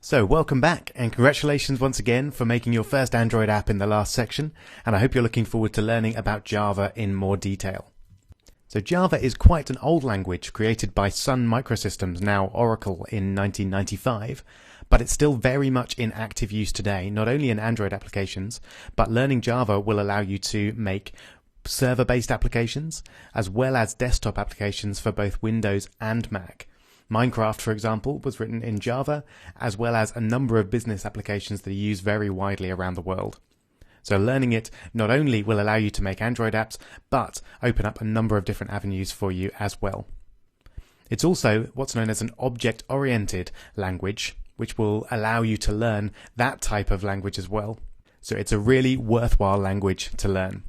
So welcome back, and congratulations once again for making your first Android app in the last section, and I hope you're looking forward to learning about Java in more detail. So Java is quite an old language created by Sun Microsystems, now Oracle, in 1995, but it's still very much in active use today, not only in Android applications, but learning Java will allow you to make server-based applications as well as desktop applications for both Windows and Mac. Minecraft, for example, was written in Java, as well as a number of business applications that are used very widely around the world. So learning it not only will allow you to make Android apps, but open up a number of different avenues for you as well. It's also what's known as an object-oriented language, which will allow you to learn that type of language as well. So it's a really worthwhile language to learn.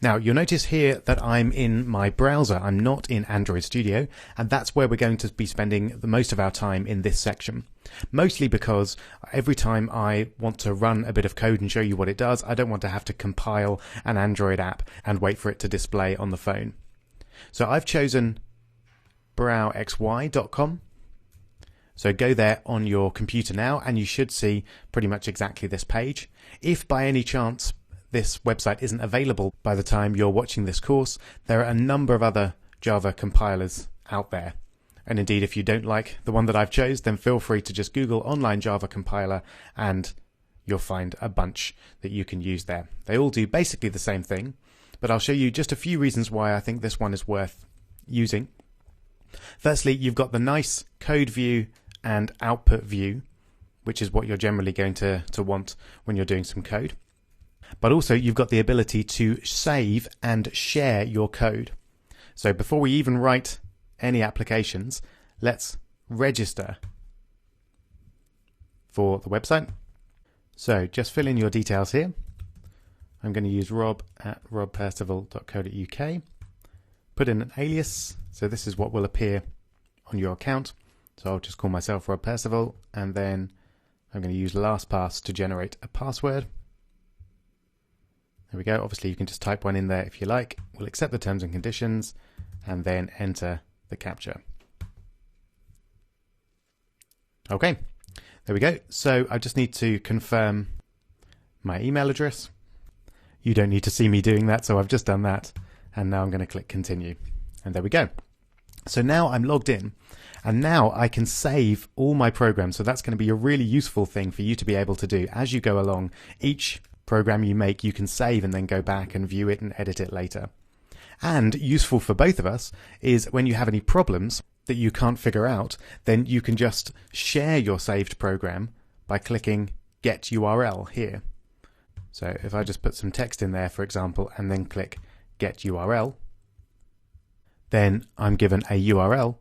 Now, you'll notice here that I'm in my browser. I'm not in Android Studio, and that's where we're going to be spending the most of our time in this section. Mostly because every time I want to run a bit of code and show you what it does, I don't want to have to compile an Android app and wait for it to display on the phone. So I've chosen browxy.com. So go there on your computer now, and you should see pretty much exactly this page. If by any chance this website isn't available by the time you're watching this course, there are a number of other Java compilers out there. And indeed, if you don't like the one that I've chose, then feel free to just Google online Java compiler and you'll find a bunch that you can use there. They all do basically the same thing, but I'll show you just a few reasons why I think this one is worth using. Firstly, you've got the nice code view and output view, which is what you're generally going to want when you're doing some code. But also you've got the ability to save and share your code. So before we even write any applications, let's register for the website. So just fill in your details here. I'm going to use rob@robpercival.co.uk. Put in an alias. So this is what will appear on your account. So I'll just call myself Rob Percival, and then I'm going to use LastPass to generate a password. There we go. Obviously you can just type one in there if you like. We'll accept the terms and conditions and then enter the captcha. Okay, there we go. So I just need to confirm my email address. You don't need to see me doing that, so I've just done that. And now I'm going to click continue. And there we go. So now I'm logged in, and now I can save all my programs. So that's going to be a really useful thing for you to be able to do as you go along. Each program you make, you can save and then go back and view it and edit it later. And useful for both of us is when you have any problems that you can't figure out, then you can just share your saved program by clicking Get URL here. So if I just put some text in there, for example, and then click Get URL, then I'm given a URL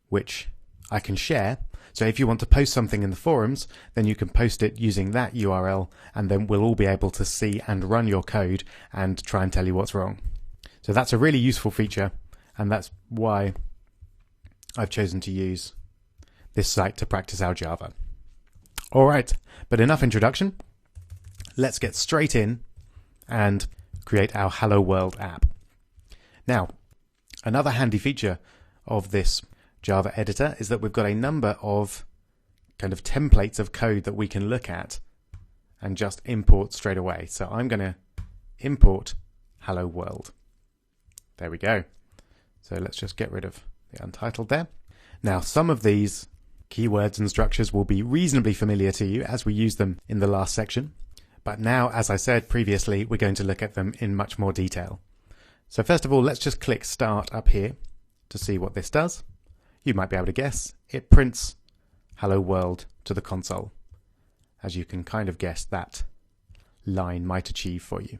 which I can share. So if you want to post something in the forums, then you can post it using that URL, and then we'll all be able to see and run your code and try and tell you what's wrong. So that's a really useful feature, and that's why I've chosen to use this site to practice our Java. All right, but enough introduction. Let's get straight in and create our Hello World app. Now, another handy feature of this Java editor is that we've got a number of kind of templates of code that we can look at and just import straight away. So I'm going to import Hello World. There we go. So let's just get rid of the untitled there. Now, some of these keywords and structures will be reasonably familiar to you as we used them in the last section. But now, as I said previously, we're going to look at them in much more detail. So first of all, let's just click Start up here to see what this does. You might be able to guess. It prints Hello World to the console. As you can kind of guess, that line might achieve for you.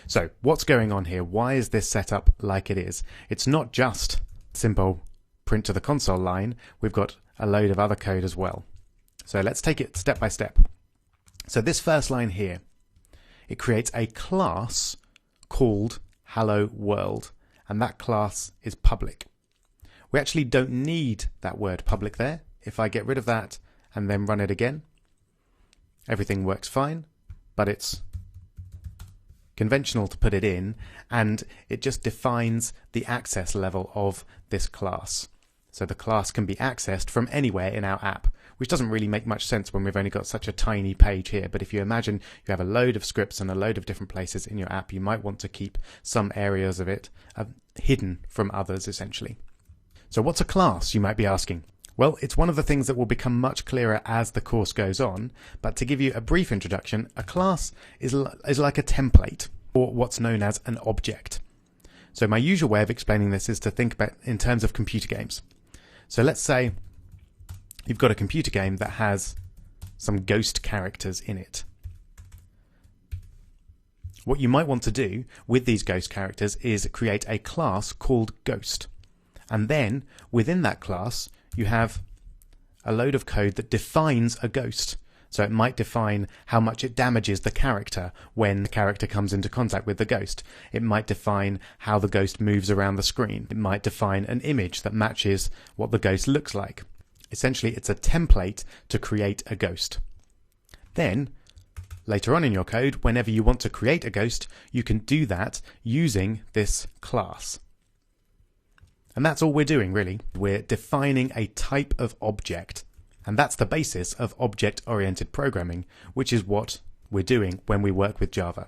So what's going on here? Why is this set up like it is? It's not just simple print to the console line. We've got a load of other code as well. So let's take it step by step. So this first line here, it creates a class called Hello World, and that class is public. We actually don't need that word public there. If I get rid of that and then run it again, everything works fine, but it's conventional to put it in, and it just defines the access level of this class. So the class can be accessed from anywhere in our app. which doesn't really make much sense when we've only got such a tiny page here. But if you imagine you have a load of scripts and a load of different places in your app, you might want to keep some areas of it hidden from others, essentially. So what's a class, you might be asking? Well, it's one of the things that will become much clearer as the course goes on, but to give you a brief introduction, a class is like a template, or what's known as an object. So my usual way of explaining this is to think about in terms of computer games. So let's say you've got a computer game that has some ghost characters in it. What you might want to do with these ghost characters is create a class called Ghost. And then within that class, you have a load of code that defines a ghost. So it might define how much it damages the character when the character comes into contact with the ghost. It might define how the ghost moves around the screen. It might define an image that matches what the ghost looks like. Essentially, it's a template to create a ghost. Then, later on in your code, whenever you want to create a ghost, you can do that using this class. And that's all we're doing, really. We're defining a type of object. And that's the basis of object-oriented programming, which is what we're doing when we work with Java.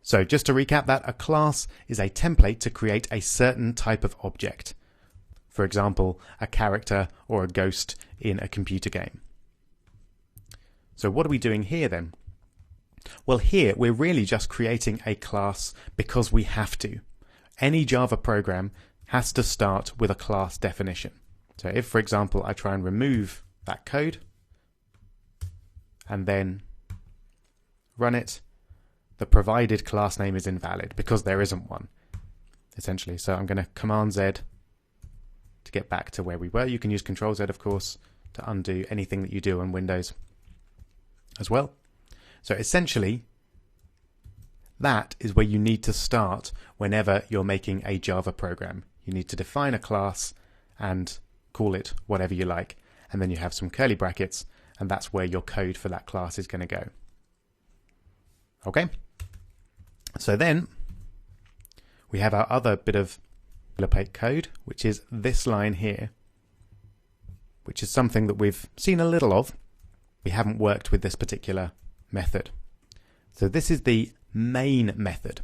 So just to recap that, a class is a template to create a certain type of object. For example, a character or a ghost in a computer game. So what are we doing here then? Well, here we're really just creating a class because we have to. Any Java program has to start with a class definition. So if, for example, I try and remove that code and then run it, the provided class name is invalid because there isn't one, essentially. So I'm going to Command Z to get back to where we were. You can use Control Z, of course, to undo anything that you do on Windows as well. So essentially, that is where you need to start whenever you're making a Java program. You need to define a class and call it whatever you like, and then you have some curly brackets, and that's where your code for that class is going to go. Okay, so then we have our other bit of boilerplate code, which is this line here, which is something that we've seen a little of. We haven't worked with this particular method. So this is the main method.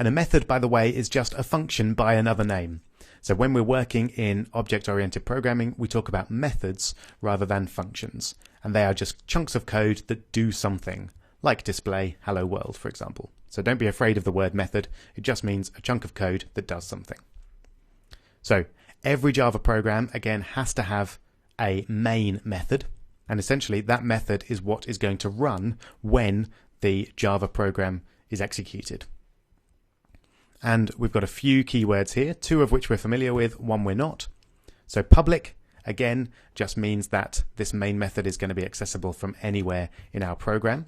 And a method, by the way, is just a function by another name. So when we're working in object-oriented programming, we talk about methods rather than functions. And they are just chunks of code that do something, like display hello world, for example. So don't be afraid of the word method. It just means a chunk of code that does something. So every Java program, again, has to have a main method. And essentially, that method is what is going to run when the Java program is executed. And we've got a few keywords here, two of which we're familiar with, one we're not. So public, again, just means that this main method is going to be accessible from anywhere in our program.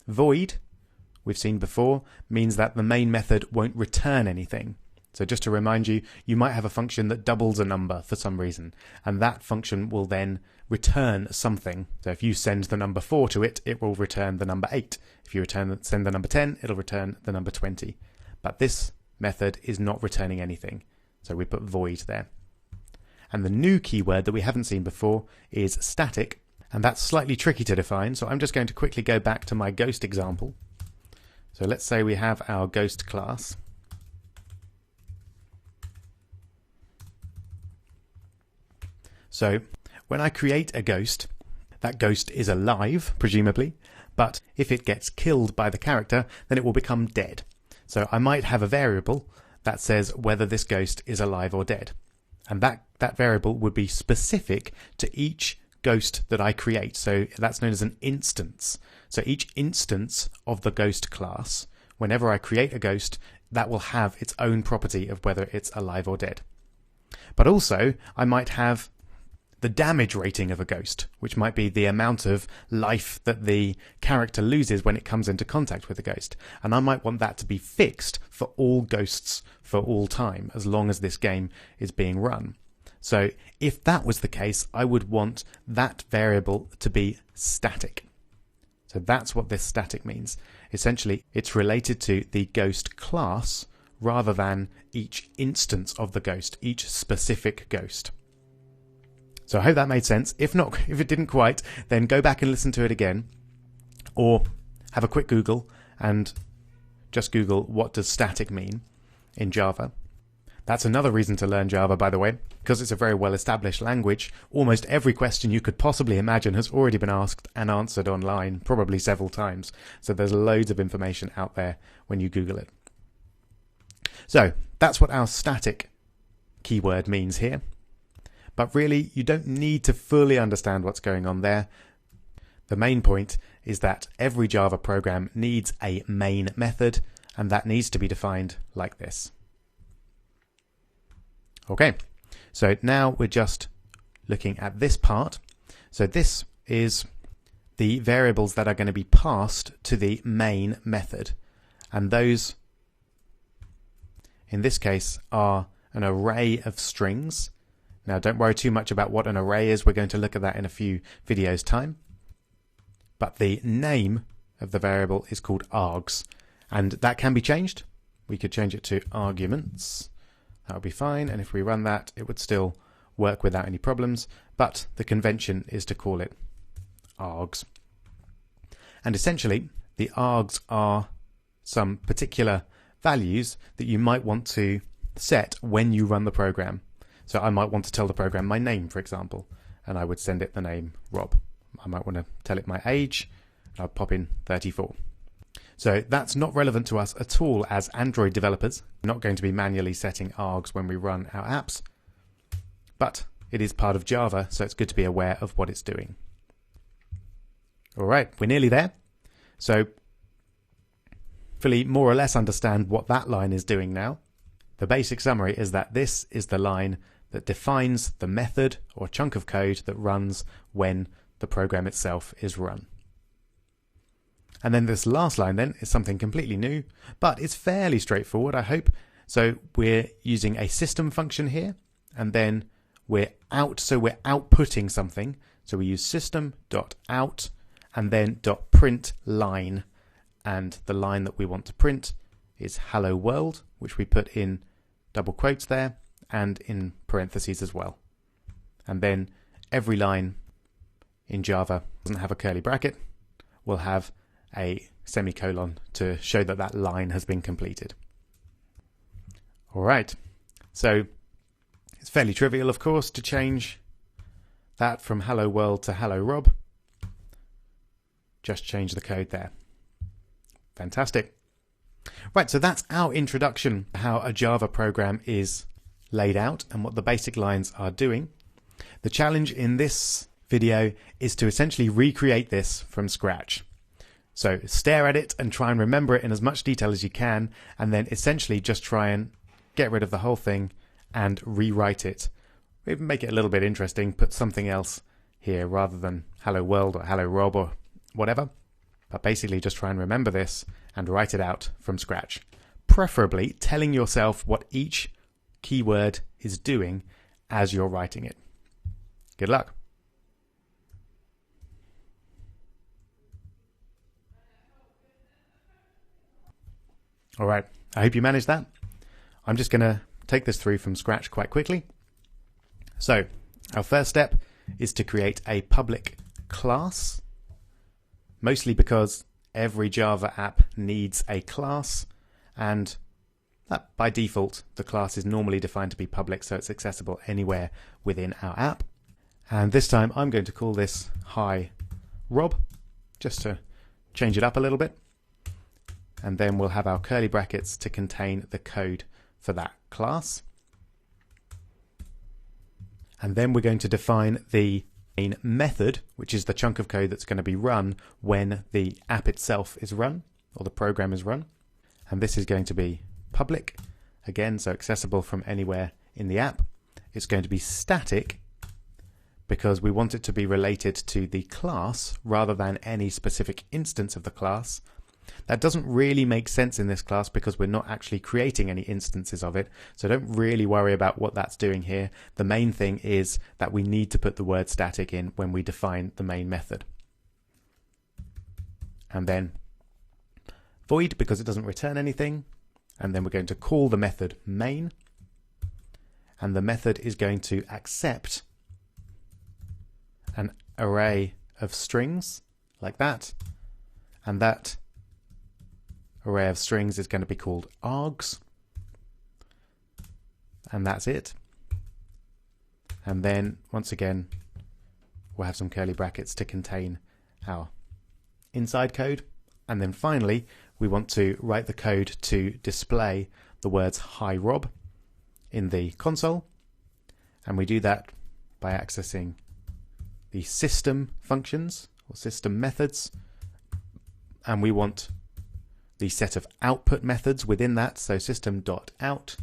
Void, we've seen before, means that the main method won't return anything. So just to remind you, you might have a function that doubles a number for some reason, and that function will then return something. So if you send the number 4 to it, it will return the number 8. If you send the number 10, it'll return the number 20. But this method is not returning anything, so we put void there. And the new keyword that we haven't seen before is static, and that's slightly tricky to define, so I'm just going to quickly go back to my ghost example. So let's say we have our ghost class. So when I create a ghost, that ghost is alive, presumably, but if it gets killed by the character, then it will become dead. So I might have a variable that says whether this ghost is alive or dead. And that variable would be specific to each ghost that I create. So that's known as an instance. So each instance of the ghost class, whenever I create a ghost, that will have its own property of whether it's alive or dead. But also, I might have the damage rating of a ghost, which might be the amount of life that the character loses when it comes into contact with a ghost. And I might want that to be fixed for all ghosts for all time, as long as this game is being run. So if that was the case, I would want that variable to be static. So that's what this static means. Essentially, it's related to the ghost class rather than each instance of the ghost, each specific ghost. So I hope that made sense. If not, if it didn't quite, then go back and listen to it again, or have a quick Google and just Google what does static mean in Java. That's another reason to learn Java, by the way, because it's a very well-established language. Almost every question you could possibly imagine has already been asked and answered online, probably several times. So there's loads of information out there when you Google it. So that's what our static keyword means here. But really, you don't need to fully understand what's going on there. The main point is that every Java program needs a main method, and that needs to be defined like this. Okay, so now we're just looking at this part. So this is the variables that are going to be passed to the main method. And those, in this case, are an array of strings. Now, don't worry too much about what an array is. We're going to look at that in a few videos' time. But the name of the variable is called args, and that can be changed. We could change it to arguments. That would be fine, and if we run that, it would still work without any problems, but the convention is to call it args. And essentially, the args are some particular values that you might want to set when you run the program. So I might want to tell the program my name, for example, and I would send it the name Rob. I might want to tell it my age, and I'd pop in 34. So that's not relevant to us at all as Android developers. We're not going to be manually setting args when we run our apps, but it is part of Java, so it's good to be aware of what it's doing. All right, we're nearly there. So hopefully more or less understand what that line is doing now. The basic summary is that this is the line that defines the method or chunk of code that runs when the program itself is run. And then this last line then is something completely new, but it's fairly straightforward, I hope. So we're using a system function here, and then we're outputting something. So we use system.out and then .print line. And the line that we want to print is hello world, which we put in double quotes there and in parentheses as well. And then every line in Java doesn't have a curly bracket, will have a semicolon to show that that line has been completed. All right, so it's fairly trivial, of course, to change that from hello world to hello Rob. Just change the code there. Fantastic. Right, so that's our introduction to how a Java program is laid out and what the basic lines are doing. The challenge in this video is to essentially recreate this from scratch. So stare at it and try and remember it in as much detail as you can, and then essentially just try and get rid of the whole thing and rewrite it. Maybe make it a little bit interesting, put something else here rather than hello world or hello Rob or whatever. But basically just try and remember this and write it out from scratch. Preferably telling yourself what each keyword is doing as you're writing it. Good luck. All right, I hope you managed that. I'm just going to take this through from scratch quite quickly. So our first step is to create a public class, mostly because every Java app needs a class, and that by default, the class is normally defined to be public, so it's accessible anywhere within our app. And this time I'm going to call this Hi Rob, just to change it up a little bit. And then we'll have our curly brackets to contain the code for that class. And then we're going to define the main method, which is the chunk of code that's going to be run when the app itself is run, or the program is run. And this is going to be public, again, so accessible from anywhere in the app. It's going to be static, because we want it to be related to the class rather than any specific instance of the class. That doesn't really make sense in this class because we're not actually creating any instances of it, so don't really worry about what that's doing here. The main thing is that we need to put the word static in when we define the main method. And then void, because it doesn't return anything, and then we're going to call the method main, and the method is going to accept an array of strings like that, and that array of strings is going to be called args, and that's it. And then once again we'll have some curly brackets to contain our inside code, and then finally we want to write the code to display the words "Hi Rob" in the console, and we do that by accessing the system functions or system methods, and we want the set of output methods within that, so system.out,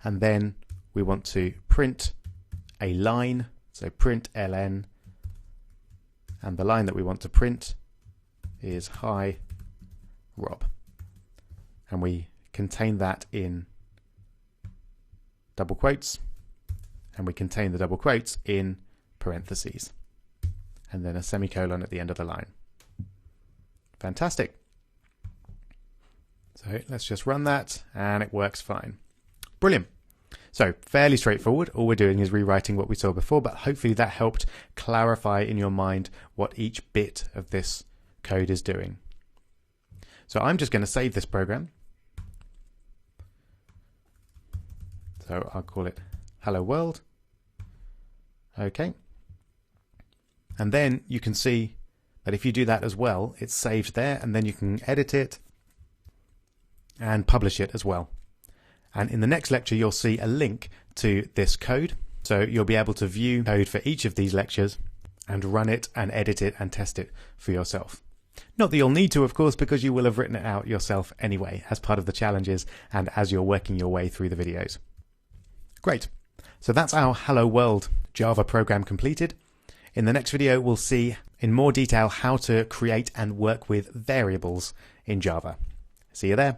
and then we want to print a line, so print ln, and the line that we want to print is "Hi Rob," and we contain that in double quotes, and we contain the double quotes in parentheses, and then a semicolon at the end of the line. Fantastic. So let's just run that, and it works fine. Brilliant. So fairly straightforward. All we're doing is rewriting what we saw before, but hopefully that helped clarify in your mind what each bit of this code is doing. So I'm just going to save this program. So I'll call it Hello World. Okay. And then you can see that if you do that as well, it's saved there, and then you can edit it and publish it as well. And in the next lecture, you'll see a link to this code. So you'll be able to view code for each of these lectures and run it and edit it and test it for yourself. Not that you'll need to, of course, because you will have written it out yourself anyway as part of the challenges and as you're working your way through the videos. Great. So that's our Hello World Java program completed. In the next video, we'll see in more detail how to create and work with variables in Java. See you there.